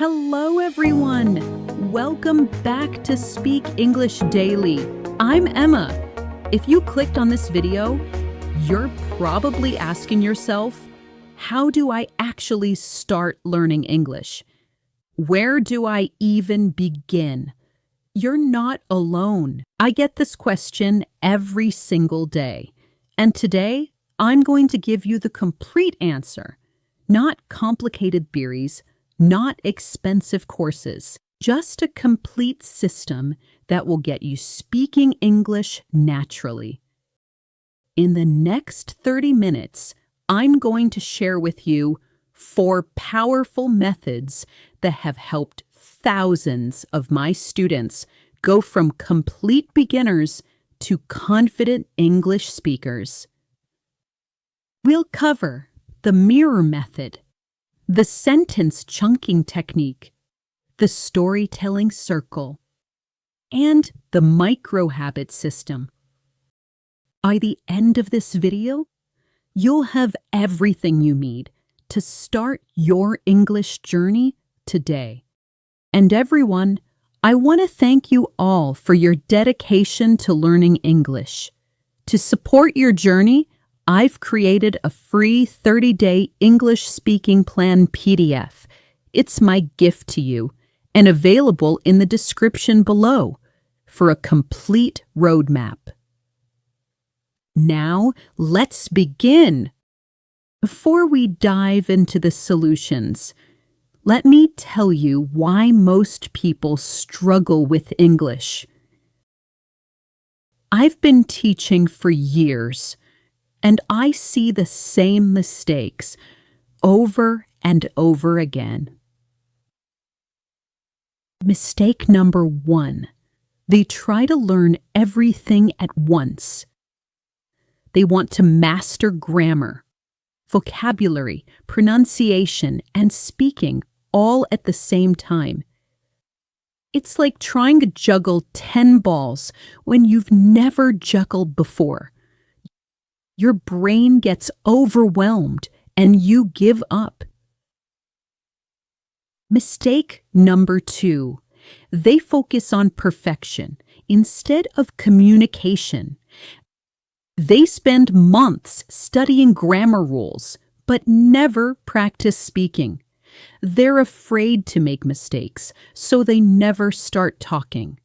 Hello, everyone. Welcome back to Speak English Daily. I'm Emma. If you clicked on this video, you're probably asking yourself, how do I actually start learning English? Where do I even begin? You're not alone. I get this question every single day. And today, I'm going to give you the complete answer. Not complicated theories, not expensive courses, just a complete system that will get you speaking English naturally. In the next 30 minutes, I'm going to share with you 4 powerful methods that have helped thousands of my students go from complete beginners to confident English speakers. We'll cover the mirror method, the sentence chunking technique, the storytelling circle, and the micro-habit system. By the end of this video, you'll have everything you need to start your English journey today. And everyone, I want to thank you all for your dedication to learning English. To support your journey, I've created a free 30-day English speaking plan PDF. It's my gift to you and available in the description below for a complete roadmap. Now, let's begin. Before we dive into the solutions, let me tell you why most people struggle with English. I've been teaching for years, and I see the same mistakes over and over again. Mistake number 1. They try to learn everything at once. They want to master grammar, vocabulary, pronunciation, and speaking all at the same time. It's like trying to juggle 10 balls when you've never juggled before. Your brain gets overwhelmed and you give up. Mistake number 2. They focus on perfection instead of communication. They spend months studying grammar rules, but never practice speaking. They're afraid to make mistakes, so they never start talking.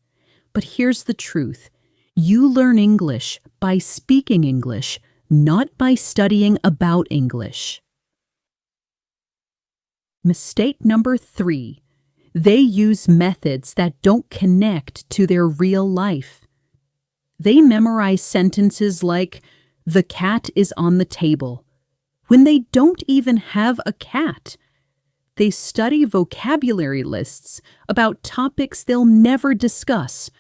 But here's the truth. You learn English by speaking English, not by studying about English. Mistake number 3. They use methods that don't connect to their real life. They memorize sentences like, "The cat is on the table," when they don't even have a cat. They study vocabulary lists about topics they'll never discuss.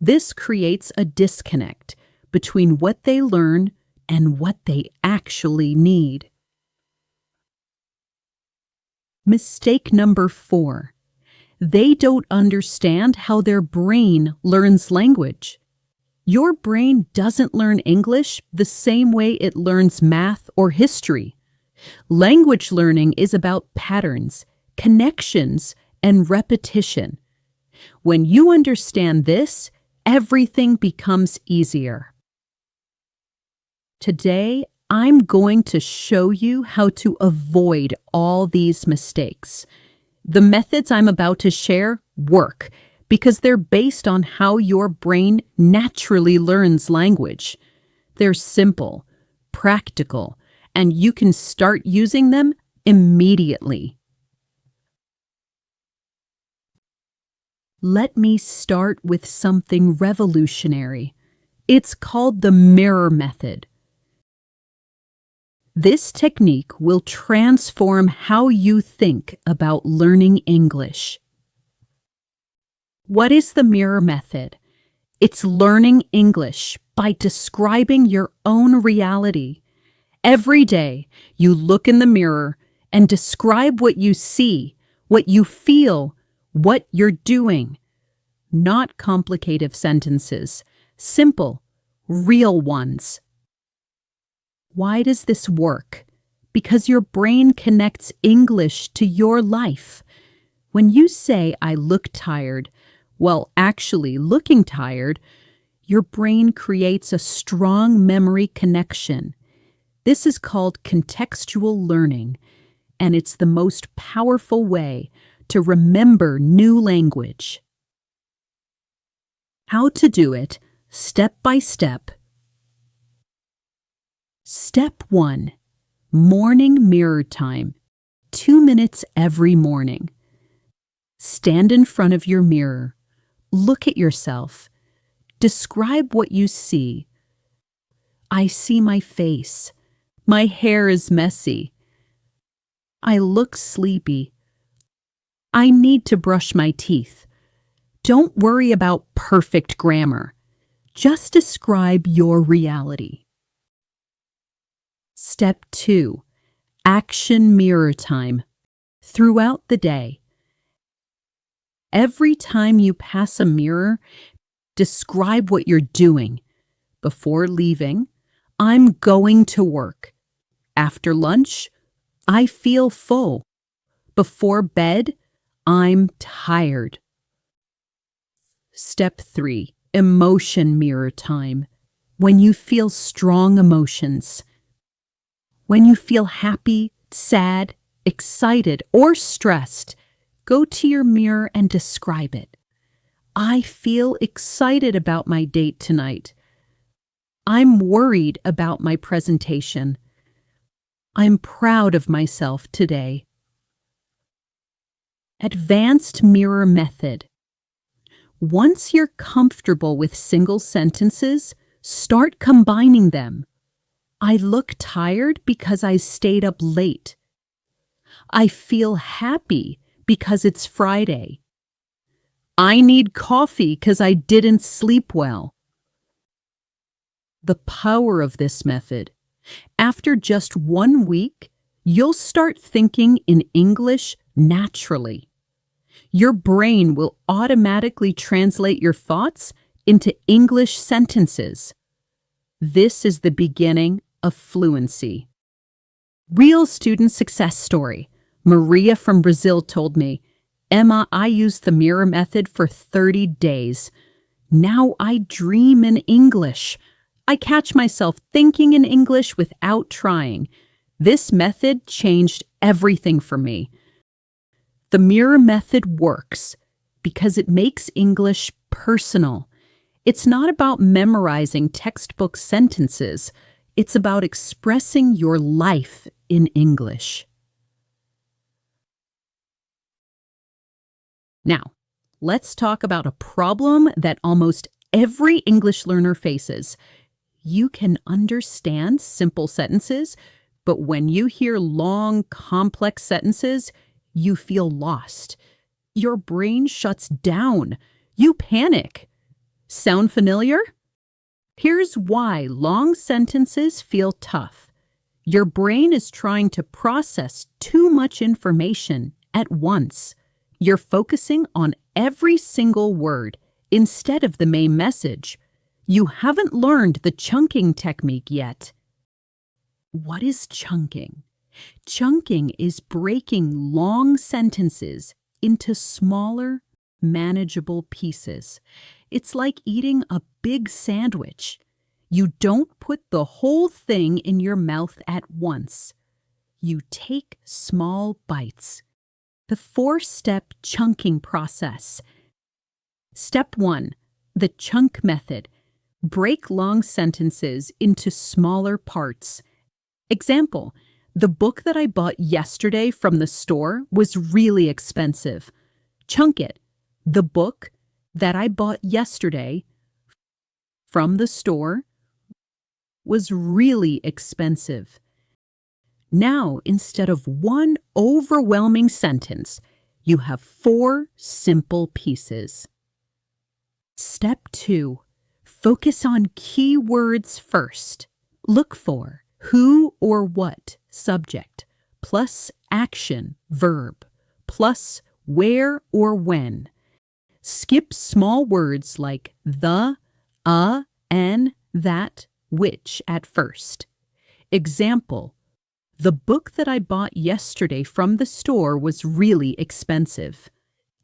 This creates a disconnect between what they learn and what they actually need. Mistake number 4. They don't understand how their brain learns language. Your brain doesn't learn English the same way it learns math or history. Language learning is about patterns, connections, and repetition. When you understand this, everything becomes easier. Today, I'm going to show you how to avoid all these mistakes. The methods I'm about to share work because they're based on how your brain naturally learns language. They're simple, practical, and you can start using them immediately. Let me start with something revolutionary. It's called the mirror method. This technique will transform how you think about learning English. What is the mirror method? It's learning English by describing your own reality. Every day, you look in the mirror and describe what you see, what you feel, what you're doing. Not complicated sentences, simple, real ones. Why does this work? Because your brain connects English to your life. When you say, I look tired, while actually looking tired, your brain creates a strong memory connection. This is called contextual learning, and it's the most powerful way to remember new language. How to do it, step by step. Step 1. Morning mirror time. 2 minutes every morning. Stand in front of your mirror. Look at yourself. Describe what you see. I see my face. My hair is messy. I look sleepy. I need to brush my teeth. Don't worry about perfect grammar. Just describe your reality. Step 2. Action mirror time. Throughout the day. Every time you pass a mirror, describe what you're doing. Before leaving, I'm going to work. After lunch, I feel full. Before bed, I'm tired. Step 3. Emotion mirror time. When you feel strong emotions. When you feel happy, sad, excited, or stressed, go to your mirror and describe it. I feel excited about my date tonight. I'm worried about my presentation. I'm proud of myself today. Advanced mirror method. Once you're comfortable with single sentences, start combining them. I look tired because I stayed up late. I feel happy because it's Friday. I need coffee because I didn't sleep well. The power of this method. After just 1 week, you'll start thinking in English naturally. Your brain will automatically translate your thoughts into English sentences. This is the beginning of fluency. Real student success story. Maria from Brazil told me, Emma, I used the mirror method for 30 days. Now I dream in English. I catch myself thinking in English without trying. This method changed everything for me. The mirror method works because it makes English personal. It's not about memorizing textbook sentences. It's about expressing your life in English. Now, let's talk about a problem that almost every English learner faces. You can understand simple sentences, but when you hear long, complex sentences, you feel lost. Your brain shuts down. You panic. Sound familiar? Here's why long sentences feel tough. Your brain is trying to process too much information at once. You're focusing on every single word instead of the main message. You haven't learned the chunking technique yet. What is chunking? Chunking is breaking long sentences into smaller, manageable pieces. It's like eating a big sandwich. You don't put the whole thing in your mouth at once. You take small bites. The 4-step chunking process. Step 1. The chunk method. Break long sentences into smaller parts. Example, the book that I bought yesterday from the store was really expensive. Chunk it. The book that I bought yesterday from the store was really expensive. Now, instead of one overwhelming sentence, you have 4 simple pieces. Step 2. Focus on key words first. Look for who or what, subject, plus action, verb, plus where or when. Skip small words like the, an, that, which at first. Example, the book that I bought yesterday from the store was really expensive.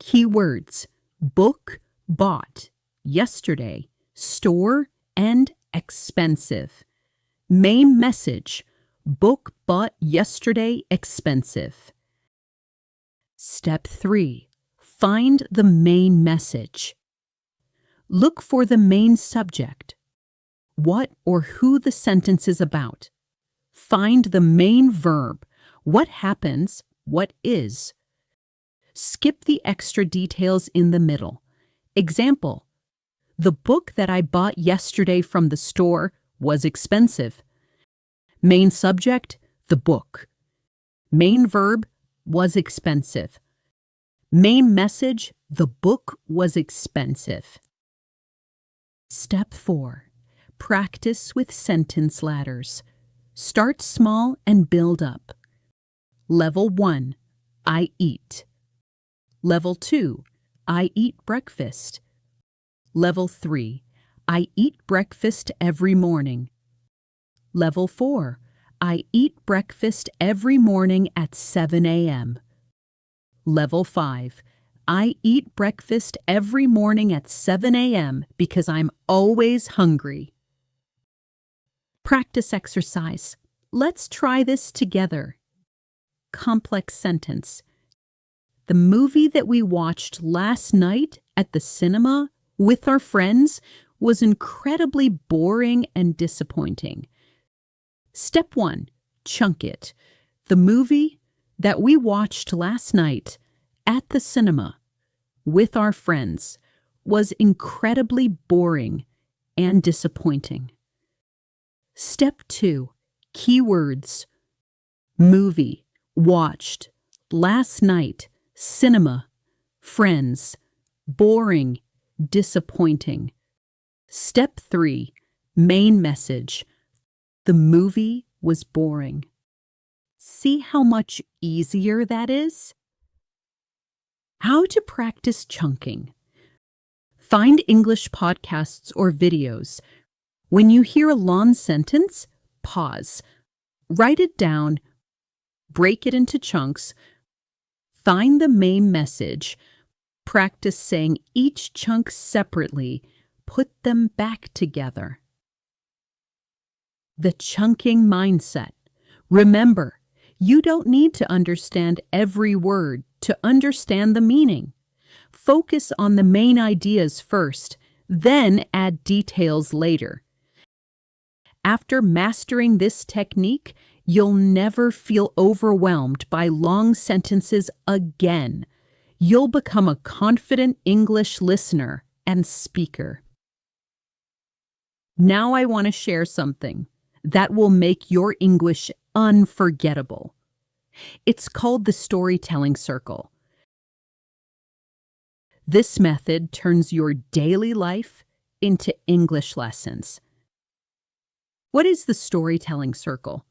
Keywords: book, bought, yesterday, store, and expensive. Main message: book bought yesterday, expensive. Step 3. Find the main message. Look for the main subject. What or who the sentence is about. Find the main verb. What happens, what is. Skip the extra details in the middle. Example: the book that I bought yesterday from the store was expensive. Main subject: the book. Main verb: was expensive. Main message: the book was expensive. Step 4. Practice with sentence ladders. Start small and build up. Level 1. I eat. Level 2. I eat breakfast. Level 3. I eat breakfast every morning. Level 4. I eat breakfast every morning at 7 a.m. Level 5. I eat breakfast every morning at 7 a.m. because I'm always hungry. Practice exercise. Let's try this together. Complex sentence. The movie that we watched last night at the cinema with our friends was incredibly boring and disappointing. Step 1. Chunk it. The movie that we watched last night at the cinema with our friends was incredibly boring and disappointing. Step 2. Keywords. Movie, watched, last night, cinema, friends, boring, disappointing. Step 3. Main message. The movie was boring. See how much easier that is? How to practice chunking. Find English podcasts or videos. When you hear a long sentence, pause. Write it down. Break it into chunks. Find the main message. Practice saying each chunk separately. Put them back together. The chunking mindset. Remember, you don't need to understand every word to understand the meaning. Focus on the main ideas first, then add details later. After mastering this technique, you'll never feel overwhelmed by long sentences again. You'll become a confident English listener and speaker. Now I want to share something that will make your English unforgettable. It's called the storytelling circle. This method turns your daily life into English lessons. What is the storytelling circle?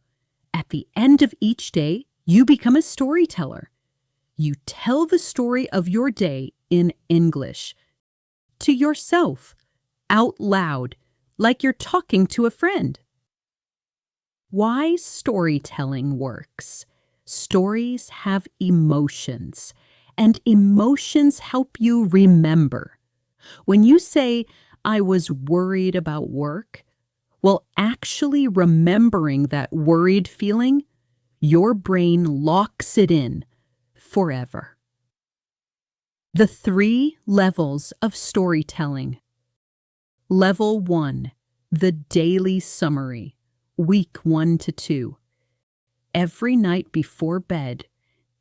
At the end of each day, you become a storyteller. You tell the story of your day in English, to yourself, out loud, like you're talking to a friend. Why storytelling works. Stories have emotions, and emotions help you remember. When you say, I was worried about work, well, actually remembering that worried feeling, your brain locks it in forever. The 3 levels of storytelling. Level 1, the daily summary, week 1 to 2. Every night before bed,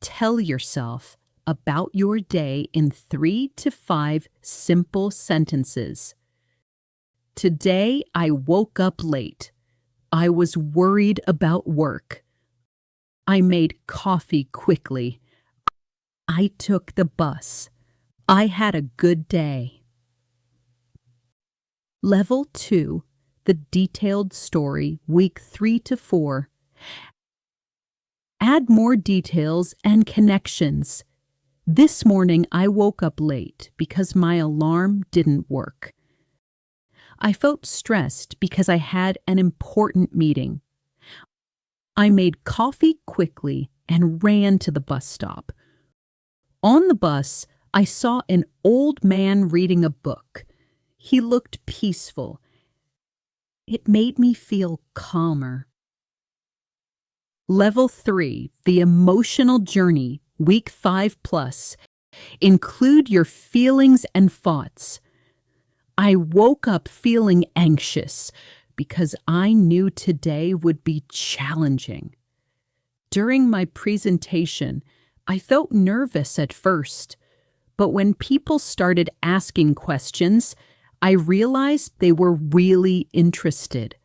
tell yourself about your day in 3 to 5 simple sentences. Today, I woke up late. I was worried about work. I made coffee quickly. I took the bus. I had a good day. Level 2, the detailed story, week 3 to 4. Add more details and connections. This morning I woke up late because my alarm didn't work. I felt stressed because I had an important meeting. I made coffee quickly and ran to the bus stop. On the bus, I saw an old man reading a book. He looked peaceful. It made me feel calmer. Level 3, the emotional journey, week 5 plus. Include your feelings and thoughts. I woke up feeling anxious because I knew today would be challenging. During my presentation, I felt nervous at first, but when people started asking questions, I realized they were really interested.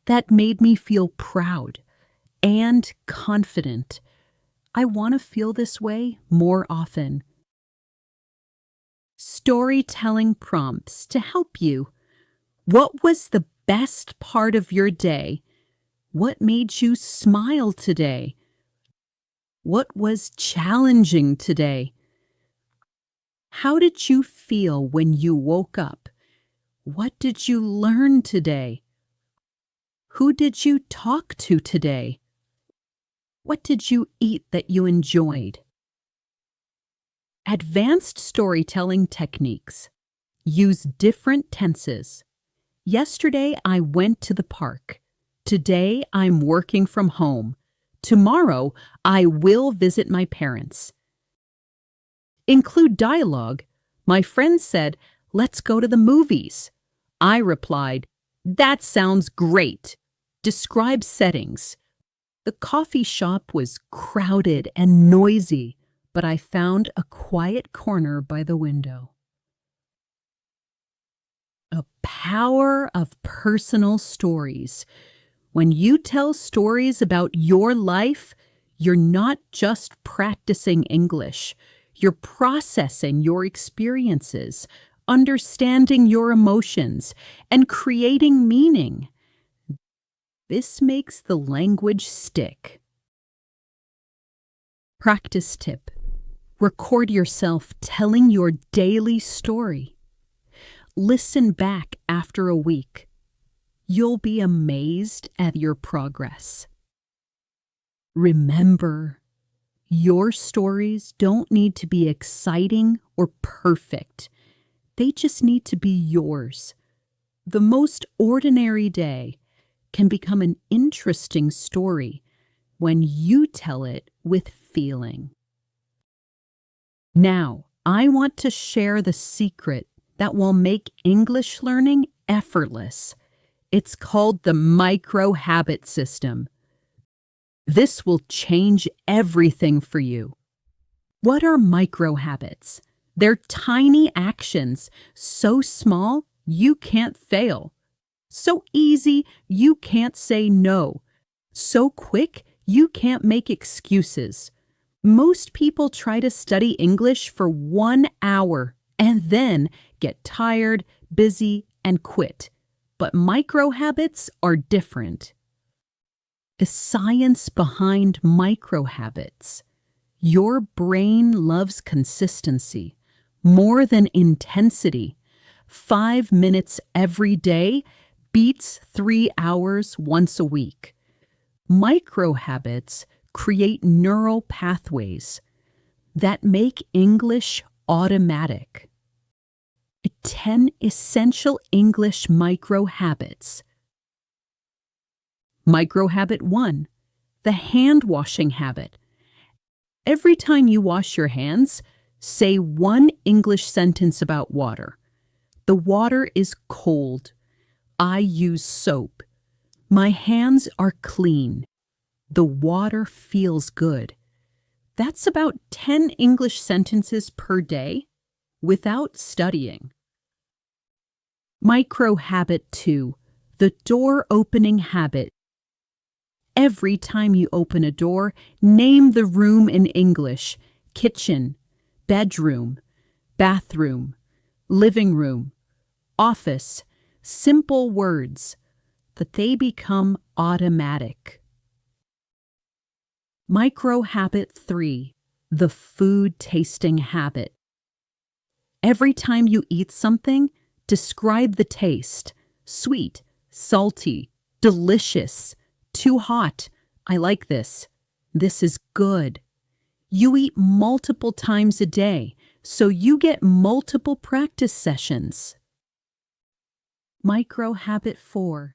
That made me feel proud and confident. I want to feel this way more often. Storytelling prompts to help you. What was the best part of your day? What made you smile today? What was challenging today? How did you feel when you woke up? What did you learn today? Who did you talk to today? What did you eat that you enjoyed? Advanced storytelling techniques. Use different tenses. Yesterday, I went to the park. Today, I'm working from home. Tomorrow, I will visit my parents. Include dialogue. My friend said, "Let's go to the movies." I replied, "That sounds great." Describe settings. The coffee shop was crowded and noisy, but I found a quiet corner by the window. A power of personal stories. When you tell stories about your life, you're not just practicing English. You're processing your experiences, understanding your emotions, and creating meaning. This makes the language stick. Practice tip. Record yourself telling your daily story. Listen back after a week. You'll be amazed at your progress. Remember, your stories don't need to be exciting or perfect. They just need to be yours. The most ordinary day can become an interesting story when you tell it with feeling. Now, I want to share the secret that will make English learning effortless. It's called the micro-habit system. This will change everything for you. What are micro-habits? They're tiny actions, so small you can't fail. So easy, you can't say no. So quick, you can't make excuses. Most people try to study English for 1 hour and then get tired, busy, and quit. But micro-habits are different. The science behind micro-habits. Your brain loves consistency more than intensity. 5 minutes every day beats 3 hours once a week. Micro-habits create neural pathways that make English automatic. 10 essential English micro-habits. Micro-habit 1, the hand-washing habit. Every time you wash your hands, say one English sentence about water. The water is cold. I use soap. My hands are clean. The water feels good. That's about 10 English sentences per day without studying. Micro-habit 2, the door-opening habit. Every time you open a door, name the room in English: kitchen, bedroom, bathroom, living room, office. Simple words, that they become automatic. Micro-habit 3, the food tasting habit. Every time you eat something, describe the taste: sweet, salty, delicious, too hot, I like this, this is good. You eat multiple times a day, so you get multiple practice sessions. Micro habit 4,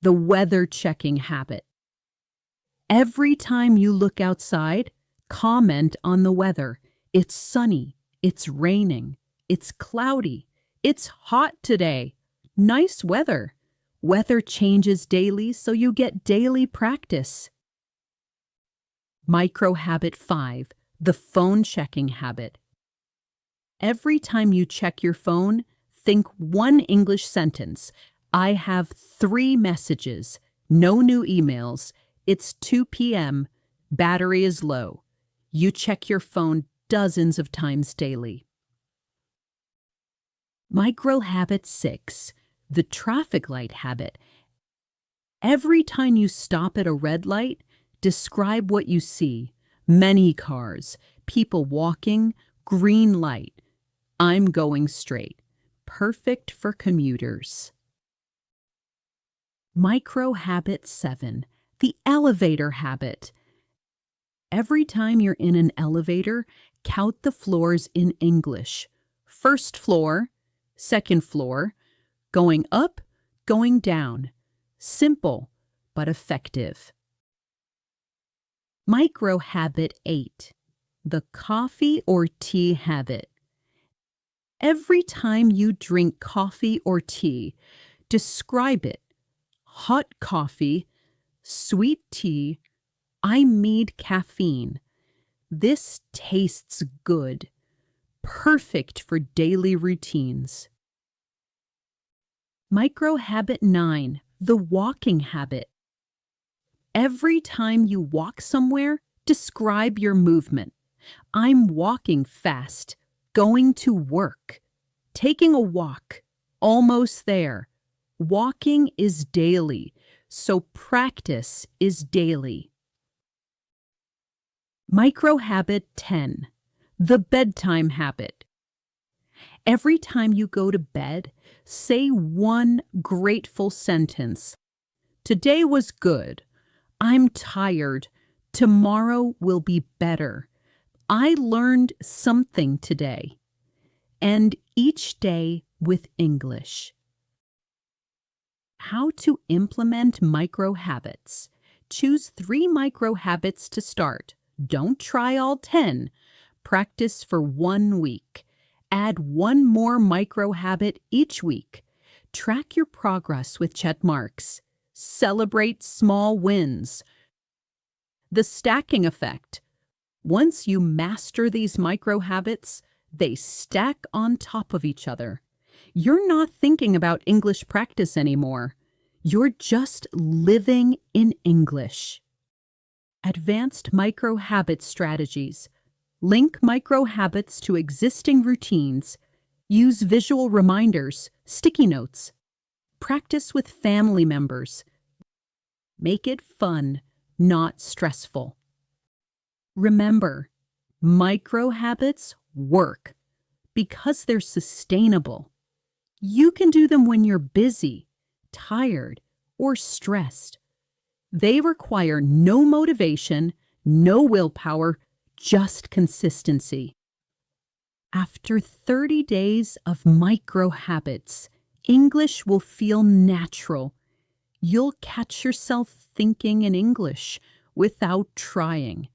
the weather checking habit. Every time you look outside, comment on the weather. It's sunny, it's raining, it's cloudy, it's hot today. Nice weather. Weather changes daily, so you get daily practice. Micro habit 5, the phone checking habit. Every time you check your phone, think one English sentence. I have 3 messages, no new emails. It's 2 p.m. Battery is low. You check your phone dozens of times daily. Micro habit 6, the traffic light habit. Every time you stop at a red light, describe what you see. Many cars, people walking, green light. I'm going straight. Perfect for commuters. Micro habit 7, the elevator habit. Every time you're in an elevator, count the floors in English. First floor, second floor, going up, going down. Simple, but effective. Micro habit 8, the coffee or tea habit. Every time you drink coffee or tea, describe it. Hot coffee, sweet tea, I need caffeine. This tastes good. Perfect for daily routines. Micro habit 9, the walking habit. Every time you walk somewhere, describe your movement. I'm walking fast, going to work, taking a walk, almost there. Walking is daily, so practice is daily. Micro habit 10, the bedtime habit. Every time you go to bed, say one grateful sentence. Today was good. I'm tired. Tomorrow will be better. I learned something today. And each day with English. How to implement micro habits. Choose 3 micro habits to start. Don't try all 10. Practice for 1 week. Add 1 more micro habit each week. Track your progress with check marks. Celebrate small wins. The stacking effect. Once you master these micro habits, they stack on top of each other. You're not thinking about English practice anymore. You're just living in English. Advanced micro habit strategies. Link micro habits to existing routines. Use visual reminders, sticky notes. Practice with family members. Make it fun, not stressful. Remember, micro habits work because they're sustainable. You can do them when you're busy, tired, or stressed. They require no motivation, no willpower, just consistency. After 30 days of micro habits, English will feel natural. You'll catch yourself thinking in English without trying.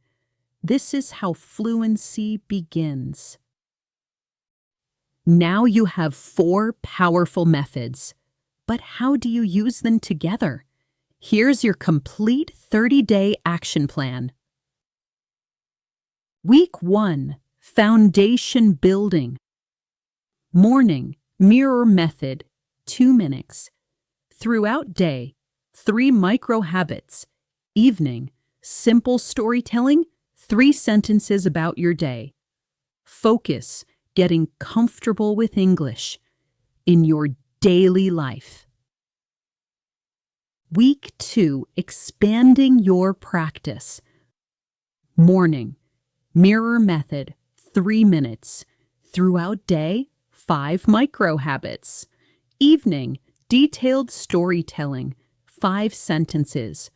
This is how fluency begins. Now you have 4 powerful methods. But how do you use them together? Here's your complete 30-day action plan. Week 1, Foundation Building. Morning, mirror method, 2 minutes. Throughout day, 3 micro habits. Evening, simple storytelling, 3 sentences about your day. Focus, getting comfortable with English in your daily life. Week 2, expanding your practice. Morning, mirror method, 3 minutes. Throughout day, 5 micro habits. Evening, detailed storytelling, 5 sentences.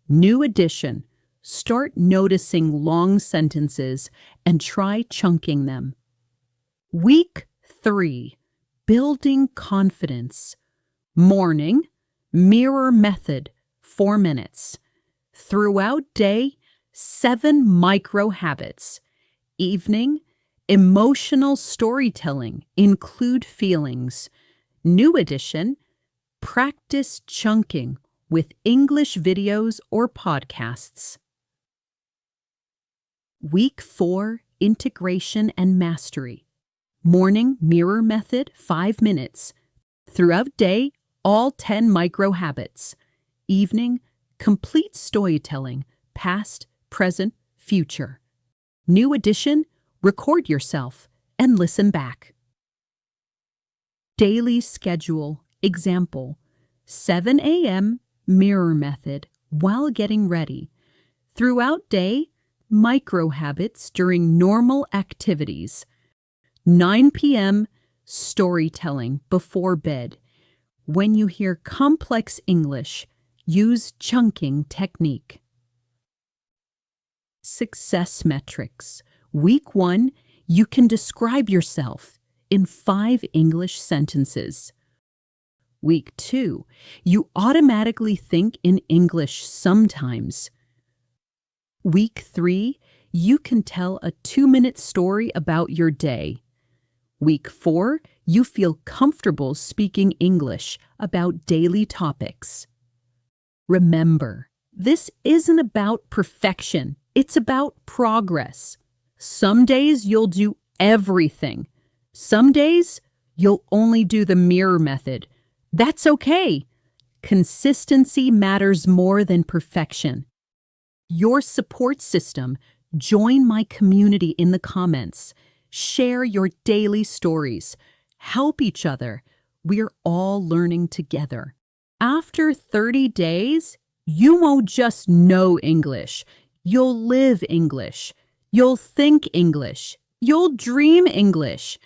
New addition, start noticing long sentences and try chunking them. Week 3, Building Confidence. Morning, mirror method, 4 minutes. Throughout day, 7 micro habits. Evening, emotional storytelling, include feelings. New edition, practice chunking with English videos or podcasts. Week 4, integration and mastery. Morning, mirror method, 5 minutes. Throughout day, all 10 micro habits. Evening, complete storytelling, past, present, future. New edition, record yourself and listen back. Daily schedule, example, 7 a.m. mirror method while getting ready. Throughout day, micro habits during normal activities. 9 p.m. storytelling before bed. When you hear complex English, use chunking technique. Success metrics. Week 1, you can describe yourself in 5 English sentences. Week 2, you automatically think in English sometimes. Week 3, you can tell a 2-minute story about your day. Week 4, you feel comfortable speaking English about daily topics. Remember, this isn't about perfection. It's about progress. Some days you'll do everything. Some days you'll only do the mirror method. That's okay. Consistency matters more than perfection. Your support system. Join my community in the comments. Share your daily stories. Help each other. We're all learning together. After 30 days, you won't just know English. You'll live English. You'll think English. You'll dream English.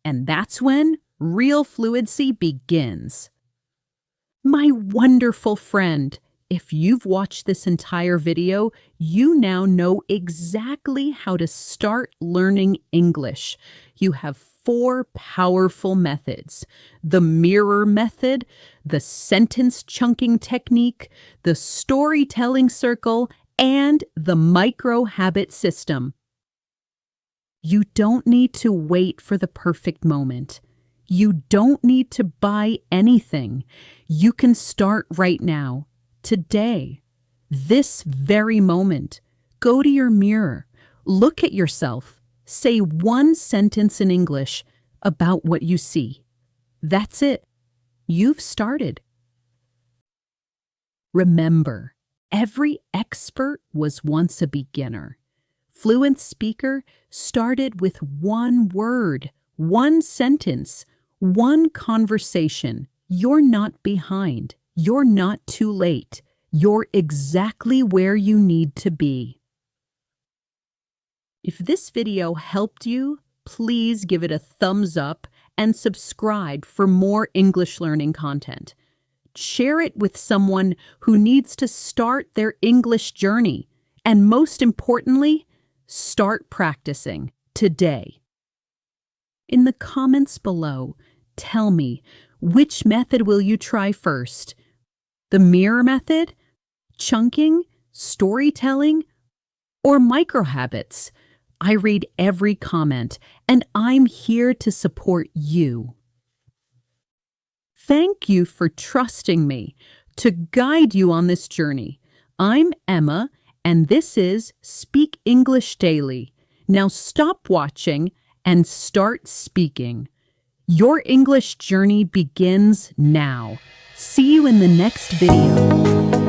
And that's when real fluency begins. My wonderful friend, if you've watched this entire video, you now know exactly how to start learning English. You have 4 powerful methods: the mirror method, the sentence chunking technique, the storytelling circle, and the micro habit system. You don't need to wait for the perfect moment. You don't need to buy anything. You can start right now. Today, this very moment, go to your mirror, look at yourself, say 1 sentence in English about what you see. That's it. You've started. Remember, every expert was once a beginner. Fluent speaker started with 1 word, 1 sentence, 1 conversation. You're not behind. You're not too late. You're exactly where you need to be. If this video helped you, please give it a thumbs up and subscribe for more English learning content. Share it with someone who needs to start their English journey. And most importantly, start practicing today. In the comments below, tell me, which method will you try first? The mirror method, chunking, storytelling, or micro habits? I read every comment, and I'm here to support you. Thank you for trusting me to guide you on this journey. I'm Emma, and this is Speak English Daily. Now stop watching and start speaking. Your English journey begins now. See you in the next video.